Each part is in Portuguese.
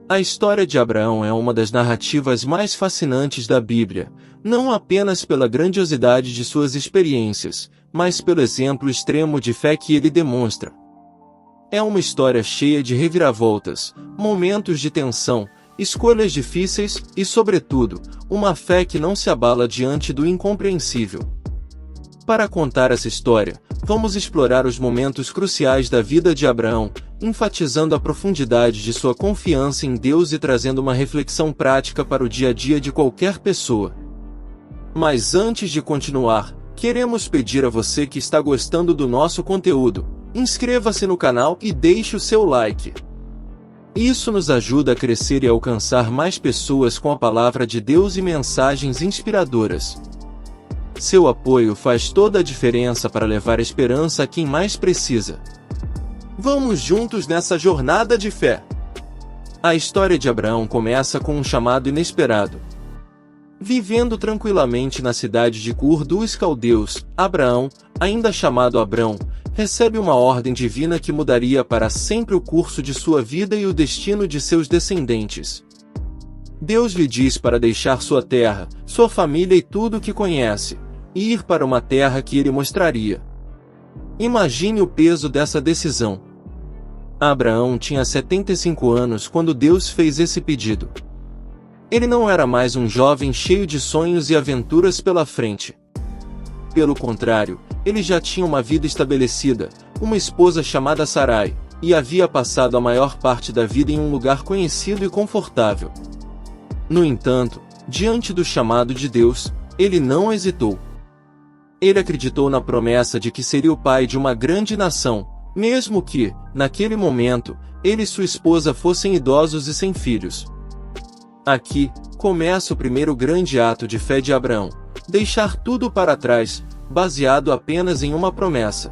A história de Abraão é uma das narrativas mais fascinantes da Bíblia, não apenas pela grandiosidade de suas experiências, mas pelo exemplo extremo de fé que ele demonstra. É uma história cheia de reviravoltas, momentos de tensão, escolhas difíceis e, sobretudo, uma fé que não se abala diante do incompreensível. Para contar essa história, vamos explorar os momentos cruciais da vida de Abraão, enfatizando a profundidade de sua confiança em Deus e trazendo uma reflexão prática para o dia a dia de qualquer pessoa. Mas antes de continuar, queremos pedir a você que está gostando do nosso conteúdo, inscreva-se no canal e deixe o seu like. Isso nos ajuda a crescer e alcançar mais pessoas com a palavra de Deus e mensagens inspiradoras. Seu apoio faz toda a diferença para levar esperança a quem mais precisa. Vamos juntos nessa jornada de fé. A história de Abraão começa com um chamado inesperado. Vivendo tranquilamente na cidade de Ur dos Caldeus, Abraão, ainda chamado Abrão, recebe uma ordem divina que mudaria para sempre o curso de sua vida e o destino de seus descendentes. Deus lhe diz para deixar sua terra, sua família e tudo o que conhece, e ir para uma terra que ele mostraria. Imagine o peso dessa decisão. Abraão tinha 75 anos quando Deus fez esse pedido. Ele não era mais um jovem cheio de sonhos e aventuras pela frente. Pelo contrário, ele já tinha uma vida estabelecida, uma esposa chamada Sarai, e havia passado a maior parte da vida em um lugar conhecido e confortável. No entanto, diante do chamado de Deus, ele não hesitou. Ele acreditou na promessa de que seria o pai de uma grande nação, mesmo que, naquele momento, ele e sua esposa fossem idosos e sem filhos. Aqui, começa o primeiro grande ato de fé de Abraão, deixar tudo para trás, baseado apenas em uma promessa.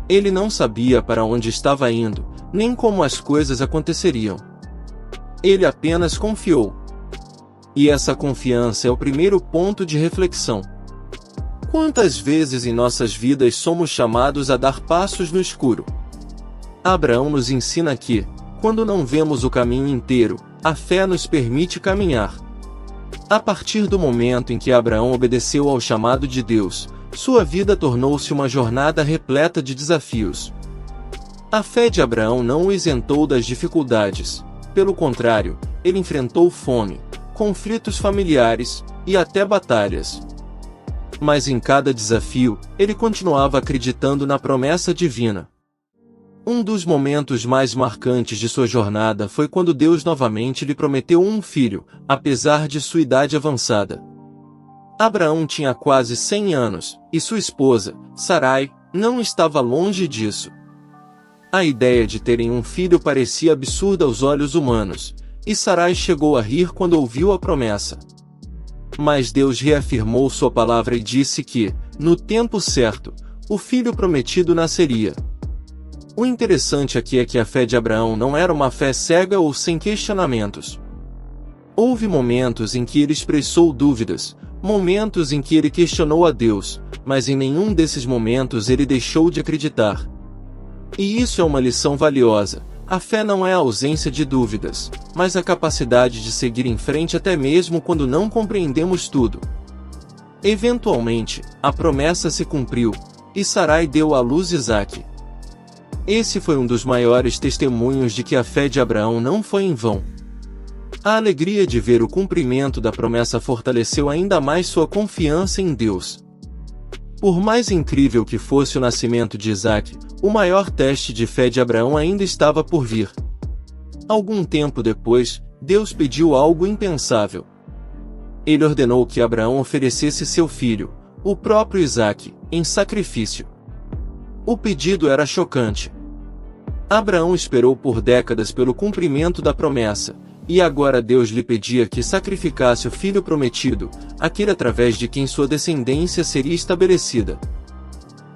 Ele não sabia para onde estava indo, nem como as coisas aconteceriam. Ele apenas confiou. E essa confiança é o primeiro ponto de reflexão. Quantas vezes em nossas vidas somos chamados a dar passos no escuro? Abraão nos ensina que, quando não vemos o caminho inteiro, a fé nos permite caminhar. A partir do momento em que Abraão obedeceu ao chamado de Deus, sua vida tornou-se uma jornada repleta de desafios. A fé de Abraão não o isentou das dificuldades. Pelo contrário, ele enfrentou fome, conflitos familiares e até batalhas. Mas em cada desafio, ele continuava acreditando na promessa divina. Um dos momentos mais marcantes de sua jornada foi quando Deus novamente lhe prometeu um filho, apesar de sua idade avançada. Abraão tinha quase 100 anos, e sua esposa, Sarai, não estava longe disso. A ideia de terem um filho parecia absurda aos olhos humanos, e Sarai chegou a rir quando ouviu a promessa. Mas Deus reafirmou sua palavra e disse que, no tempo certo, o filho prometido nasceria. O interessante aqui é que a fé de Abraão não era uma fé cega ou sem questionamentos. Houve momentos em que ele expressou dúvidas, momentos em que ele questionou a Deus, mas em nenhum desses momentos ele deixou de acreditar. E isso é uma lição valiosa. A fé não é a ausência de dúvidas, mas a capacidade de seguir em frente até mesmo quando não compreendemos tudo. Eventualmente, a promessa se cumpriu, e Sarai deu à luz Isaque. Esse foi um dos maiores testemunhos de que a fé de Abraão não foi em vão. A alegria de ver o cumprimento da promessa fortaleceu ainda mais sua confiança em Deus. Por mais incrível que fosse o nascimento de Isaque, o maior teste de fé de Abraão ainda estava por vir. Algum tempo depois, Deus pediu algo impensável. Ele ordenou que Abraão oferecesse seu filho, o próprio Isaque, em sacrifício. O pedido era chocante. Abraão esperou por décadas pelo cumprimento da promessa, e agora Deus lhe pedia que sacrificasse o filho prometido, aquele através de quem sua descendência seria estabelecida.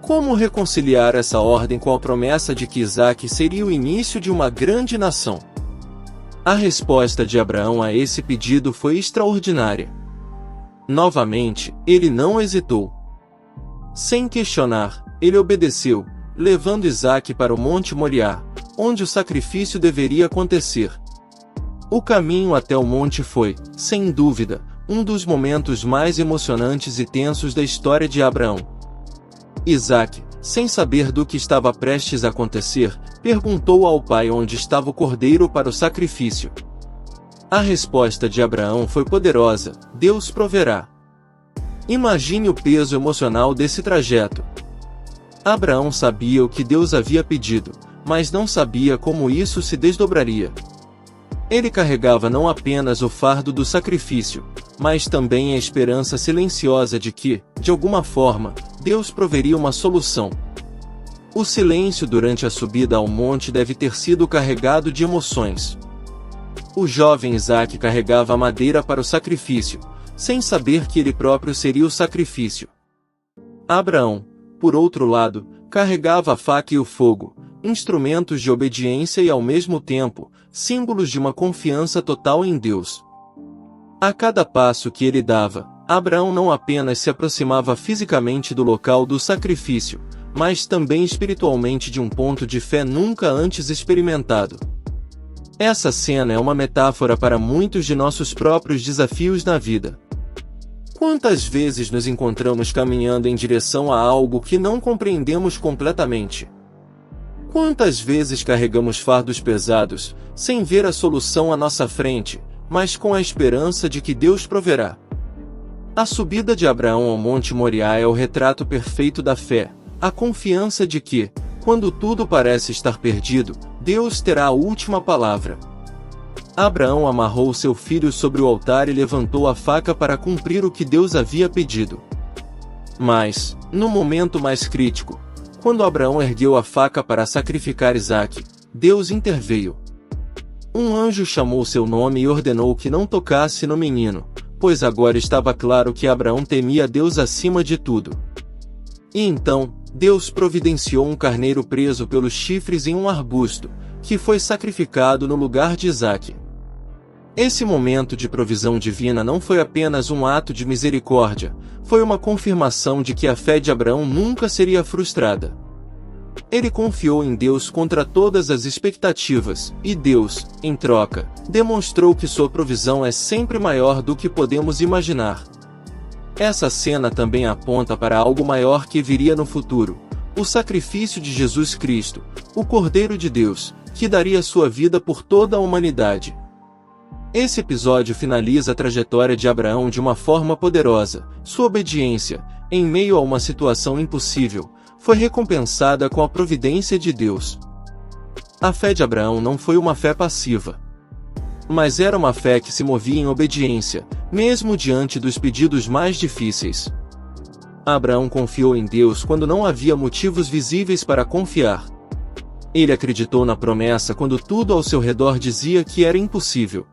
Como reconciliar essa ordem com a promessa de que Isaque seria o início de uma grande nação? A resposta de Abraão a esse pedido foi extraordinária. Novamente, ele não hesitou. Sem questionar, ele obedeceu, levando Isaque para o Monte Moriá, onde o sacrifício deveria acontecer. O caminho até o monte foi, sem dúvida, um dos momentos mais emocionantes e tensos da história de Abraão. Isaac, sem saber do que estava prestes a acontecer, perguntou ao pai onde estava o cordeiro para o sacrifício. A resposta de Abraão foi poderosa: Deus proverá. Imagine o peso emocional desse trajeto. Abraão sabia o que Deus havia pedido, mas não sabia como isso se desdobraria. Ele carregava não apenas o fardo do sacrifício, mas também a esperança silenciosa de que, de alguma forma, Deus proveria uma solução. O silêncio durante a subida ao monte deve ter sido carregado de emoções. O jovem Isaac carregava a madeira para o sacrifício, sem saber que ele próprio seria o sacrifício. Abraão, por outro lado, carregava a faca e o fogo, instrumentos de obediência e ao mesmo tempo, símbolos de uma confiança total em Deus. A cada passo que ele dava, Abraão não apenas se aproximava fisicamente do local do sacrifício, mas também espiritualmente de um ponto de fé nunca antes experimentado. Essa cena é uma metáfora para muitos de nossos próprios desafios na vida. Quantas vezes nos encontramos caminhando em direção a algo que não compreendemos completamente? Quantas vezes carregamos fardos pesados, sem ver a solução à nossa frente, mas com a esperança de que Deus proverá? A subida de Abraão ao Monte Moriá é o retrato perfeito da fé, a confiança de que, quando tudo parece estar perdido, Deus terá a última palavra. Abraão amarrou seu filho sobre o altar e levantou a faca para cumprir o que Deus havia pedido. Mas, no momento mais crítico, quando Abraão ergueu a faca para sacrificar Isaque, Deus interveio. Um anjo chamou seu nome e ordenou que não tocasse no menino, pois agora estava claro que Abraão temia Deus acima de tudo. E então, Deus providenciou um carneiro preso pelos chifres em um arbusto, que foi sacrificado no lugar de Isaque. Esse momento de provisão divina não foi apenas um ato de misericórdia, foi uma confirmação de que a fé de Abraão nunca seria frustrada. Ele confiou em Deus contra todas as expectativas, e Deus, em troca, demonstrou que sua provisão é sempre maior do que podemos imaginar. Essa cena também aponta para algo maior que viria no futuro: o sacrifício de Jesus Cristo, o Cordeiro de Deus, que daria sua vida por toda a humanidade. Esse episódio finaliza a trajetória de Abraão de uma forma poderosa. Sua obediência, em meio a uma situação impossível, foi recompensada com a providência de Deus. A fé de Abraão não foi uma fé passiva, mas era uma fé que se movia em obediência, mesmo diante dos pedidos mais difíceis. Abraão confiou em Deus quando não havia motivos visíveis para confiar. Ele acreditou na promessa quando tudo ao seu redor dizia que era impossível.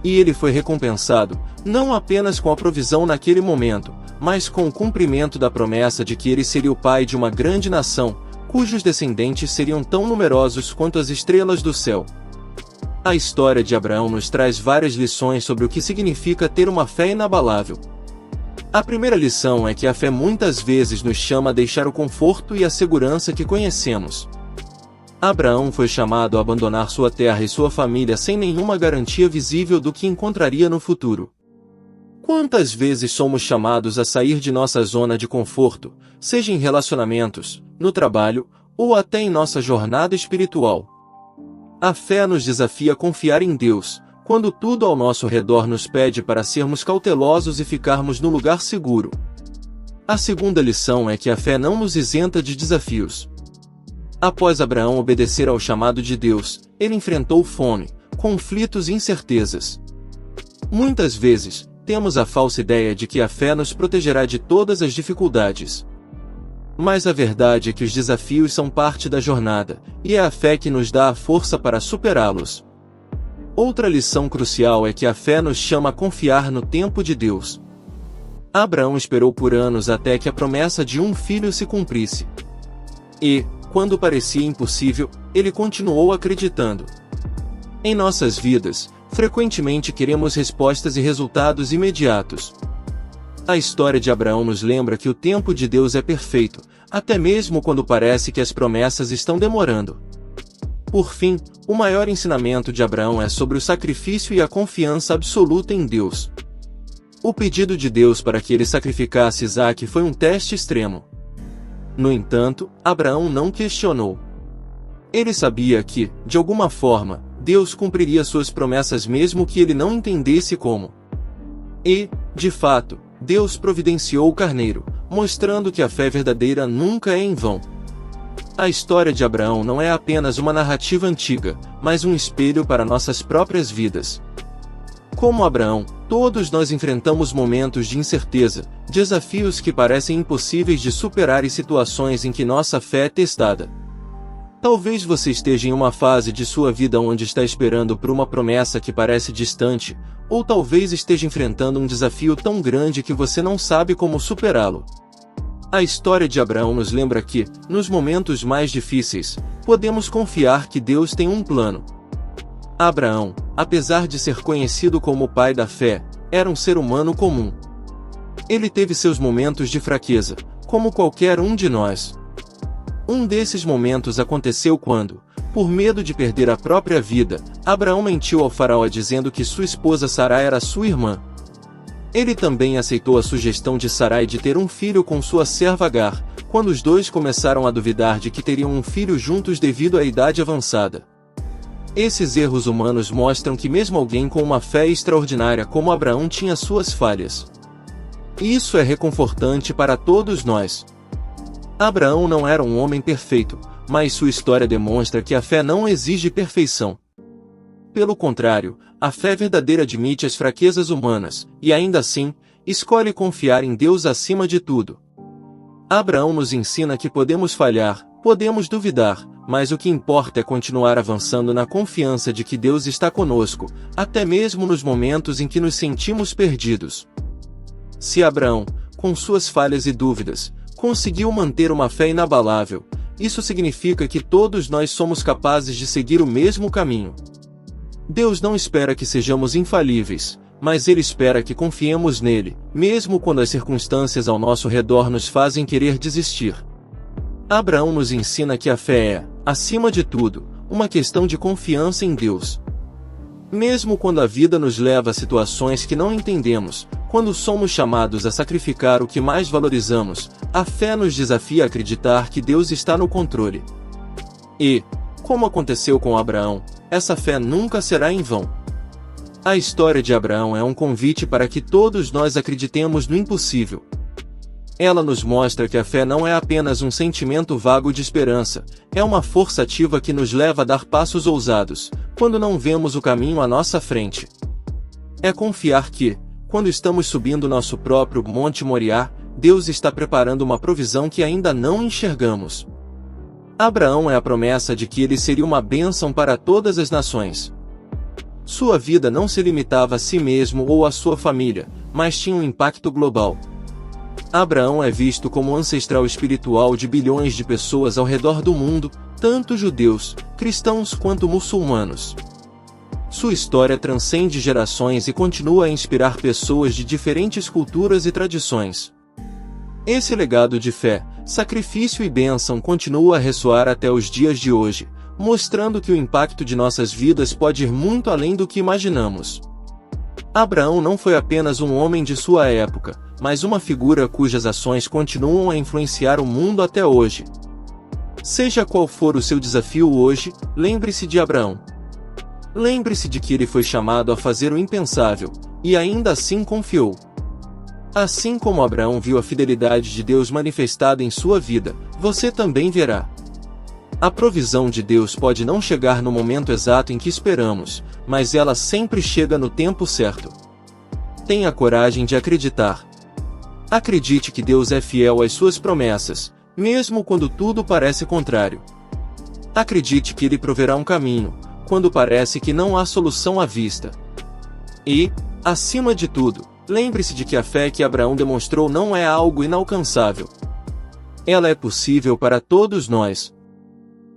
E ele foi recompensado, não apenas com a provisão naquele momento, mas com o cumprimento da promessa de que ele seria o pai de uma grande nação, cujos descendentes seriam tão numerosos quanto as estrelas do céu. A história de Abraão nos traz várias lições sobre o que significa ter uma fé inabalável. A primeira lição é que a fé muitas vezes nos chama a deixar o conforto e a segurança que conhecemos. Abraão foi chamado a abandonar sua terra e sua família sem nenhuma garantia visível do que encontraria no futuro. Quantas vezes somos chamados a sair de nossa zona de conforto, seja em relacionamentos, no trabalho, ou até em nossa jornada espiritual? A fé nos desafia a confiar em Deus, quando tudo ao nosso redor nos pede para sermos cautelosos e ficarmos no lugar seguro. A segunda lição é que a fé não nos isenta de desafios. Após Abraão obedecer ao chamado de Deus, ele enfrentou fome, conflitos e incertezas. Muitas vezes, temos a falsa ideia de que a fé nos protegerá de todas as dificuldades. Mas a verdade é que os desafios são parte da jornada, e é a fé que nos dá a força para superá-los. Outra lição crucial é que a fé nos chama a confiar no tempo de Deus. Abraão esperou por anos até que a promessa de um filho se cumprisse. E, quando parecia impossível, ele continuou acreditando. Em nossas vidas, frequentemente queremos respostas e resultados imediatos. A história de Abraão nos lembra que o tempo de Deus é perfeito, até mesmo quando parece que as promessas estão demorando. Por fim, o maior ensinamento de Abraão é sobre o sacrifício e a confiança absoluta em Deus. O pedido de Deus para que ele sacrificasse Isaque foi um teste extremo. No entanto, Abraão não questionou. Ele sabia que, de alguma forma, Deus cumpriria suas promessas mesmo que ele não entendesse como. E, de fato, Deus providenciou o carneiro, mostrando que a fé verdadeira nunca é em vão. A história de Abraão não é apenas uma narrativa antiga, mas um espelho para nossas próprias vidas. Como Abraão, todos nós enfrentamos momentos de incerteza, desafios que parecem impossíveis de superar e situações em que nossa fé é testada. Talvez você esteja em uma fase de sua vida onde está esperando por uma promessa que parece distante, ou talvez esteja enfrentando um desafio tão grande que você não sabe como superá-lo. A história de Abraão nos lembra que, nos momentos mais difíceis, podemos confiar que Deus tem um plano. Abraão, apesar de ser conhecido como o pai da fé, era um ser humano comum. Ele teve seus momentos de fraqueza, como qualquer um de nós. Um desses momentos aconteceu quando, por medo de perder a própria vida, Abraão mentiu ao faraó dizendo que sua esposa Sarai era sua irmã. Ele também aceitou a sugestão de Sarai de ter um filho com sua serva Agar, quando os dois começaram a duvidar de que teriam um filho juntos devido à idade avançada. Esses erros humanos mostram que mesmo alguém com uma fé extraordinária como Abraão tinha suas falhas. Isso é reconfortante para todos nós. Abraão não era um homem perfeito, mas sua história demonstra que a fé não exige perfeição. Pelo contrário, a fé verdadeira admite as fraquezas humanas, e ainda assim, escolhe confiar em Deus acima de tudo. Abraão nos ensina que podemos falhar, podemos duvidar, mas o que importa é continuar avançando na confiança de que Deus está conosco, até mesmo nos momentos em que nos sentimos perdidos. Se Abraão, com suas falhas e dúvidas, conseguiu manter uma fé inabalável, isso significa que todos nós somos capazes de seguir o mesmo caminho. Deus não espera que sejamos infalíveis, mas Ele espera que confiemos nele, mesmo quando as circunstâncias ao nosso redor nos fazem querer desistir. Abraão nos ensina que a fé é, acima de tudo, uma questão de confiança em Deus. Mesmo quando a vida nos leva a situações que não entendemos, quando somos chamados a sacrificar o que mais valorizamos, a fé nos desafia a acreditar que Deus está no controle. E, como aconteceu com Abraão, essa fé nunca será em vão. A história de Abraão é um convite para que todos nós acreditemos no impossível. Ela nos mostra que a fé não é apenas um sentimento vago de esperança, é uma força ativa que nos leva a dar passos ousados, quando não vemos o caminho à nossa frente. É confiar que, quando estamos subindo nosso próprio Monte Moriá, Deus está preparando uma provisão que ainda não enxergamos. Abraão é a promessa de que ele seria uma bênção para todas as nações. Sua vida não se limitava a si mesmo ou à sua família, mas tinha um impacto global. Abraão é visto como ancestral espiritual de bilhões de pessoas ao redor do mundo, tanto judeus, cristãos quanto muçulmanos. Sua história transcende gerações e continua a inspirar pessoas de diferentes culturas e tradições. Esse legado de fé, sacrifício e bênção continua a ressoar até os dias de hoje, mostrando que o impacto de nossas vidas pode ir muito além do que imaginamos. Abraão não foi apenas um homem de sua época, mas uma figura cujas ações continuam a influenciar o mundo até hoje. Seja qual for o seu desafio hoje, lembre-se de Abraão. Lembre-se de que ele foi chamado a fazer o impensável, e ainda assim confiou. Assim como Abraão viu a fidelidade de Deus manifestada em sua vida, você também verá. A provisão de Deus pode não chegar no momento exato em que esperamos, mas ela sempre chega no tempo certo. Tenha coragem de acreditar. Acredite que Deus é fiel às suas promessas, mesmo quando tudo parece contrário. Acredite que Ele proverá um caminho, quando parece que não há solução à vista. E, acima de tudo, lembre-se de que a fé que Abraão demonstrou não é algo inalcançável. Ela é possível para todos nós.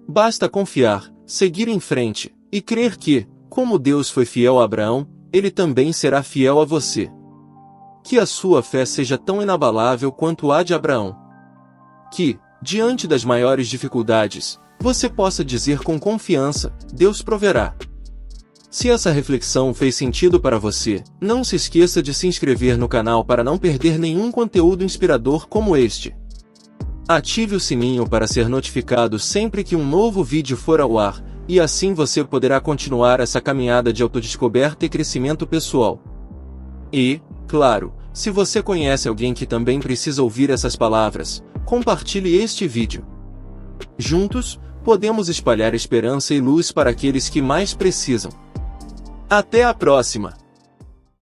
Basta confiar, seguir em frente, e crer que, como Deus foi fiel a Abraão, Ele também será fiel a você. Que a sua fé seja tão inabalável quanto a de Abraão. Que, diante das maiores dificuldades, você possa dizer com confiança: Deus proverá. Se essa reflexão fez sentido para você, não se esqueça de se inscrever no canal para não perder nenhum conteúdo inspirador como este. Ative o sininho para ser notificado sempre que um novo vídeo for ao ar, e assim você poderá continuar essa caminhada de autodescoberta e crescimento pessoal. E, claro, se você conhece alguém que também precisa ouvir essas palavras, compartilhe este vídeo. Juntos, podemos espalhar esperança e luz para aqueles que mais precisam. Até a próxima!